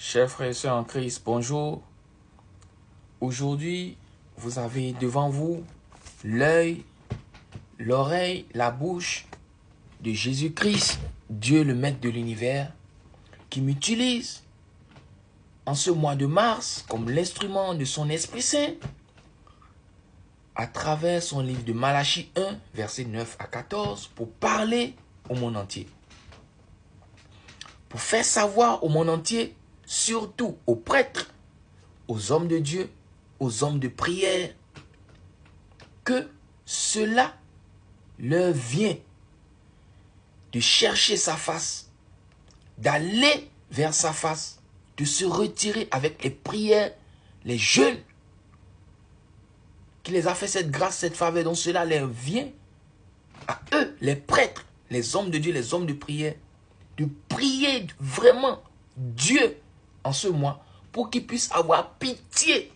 Chers frères et sœurs en Christ, bonjour. Aujourd'hui, vous avez devant vous l'œil, l'oreille, la bouche de Jésus-Christ, Dieu le Maître de l'univers, qui m'utilise en ce mois de mars comme l'instrument de son Esprit Saint à travers son livre de Malachie 1, versets 9 à 14, pour parler au monde entier. Pour faire savoir au monde entier, surtout aux prêtres, aux hommes de Dieu, aux hommes de prière, que cela leur vient de chercher sa face, d'aller vers sa face, de se retirer avec les prières, les jeûnes, qui les a fait cette grâce, cette faveur, donc cela leur vient à eux, les prêtres, les hommes de Dieu, les hommes de prière, de prier vraiment Dieu en ce mois pour qu'il puisse avoir pitié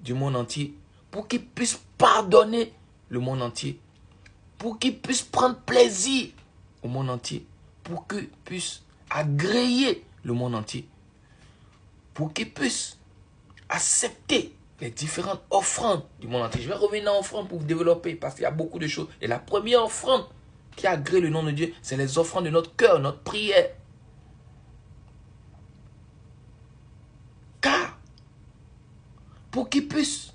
du monde entier, pour qu'il puisse pardonner le monde entier, pour qu'il puisse prendre plaisir au monde entier, pour qu'il puisse agréer le monde entier, pour qu'il puisse accepter les différentes offrandes du monde entier. Je vais revenir en offrande pour vous développer parce qu'il y a beaucoup de choses. Et la première offrande qui agrée le nom de Dieu, c'est les offrandes de notre cœur, notre prière. Car, pour qu'il puisse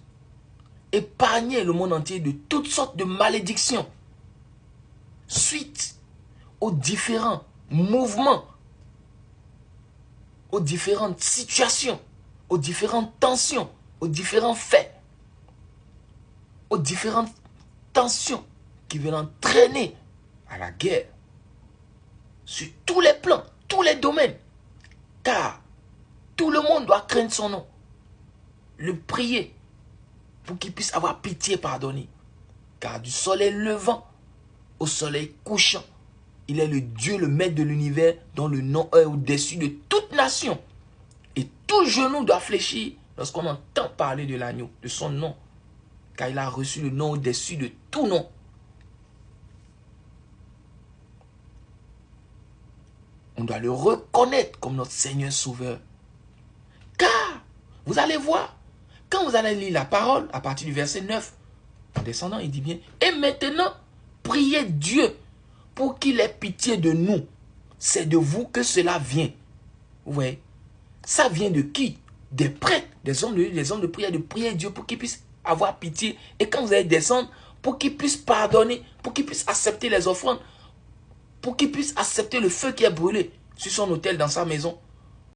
épargner le monde entier de toutes sortes de malédictions, suite aux différents mouvements, aux différentes situations, aux différentes tensions, aux différents faits, aux différentes tensions qui viennent entraîner à la guerre sur tous les plans, tous les domaines. Car tout le monde doit craindre son nom, le prier pour qu'il puisse avoir pitié et pardonner. Car du soleil levant au soleil couchant, il est le Dieu, le Maître de l'univers, dont le nom est au-dessus de toute nation. Et tout genou doit fléchir lorsqu'on entend parler de l'agneau, de son nom. Car il a reçu le nom au-dessus de tout nom. On doit le reconnaître comme notre Seigneur Sauveur. Car, vous allez voir, quand vous allez lire la parole, à partir du verset 9, en descendant, il dit bien, et maintenant, priez Dieu pour qu'il ait pitié de nous. C'est de vous que cela vient. Vous voyez, ça vient de qui? Des prêtres, des hommes de prière, de prier Dieu pour qu'il puisse avoir pitié. Et quand vous allez descendre, pour qu'il puisse pardonner, pour qu'il puisse accepter les offrandes, pour qu'il puisse accepter le feu qui est brûlé sur son autel dans sa maison.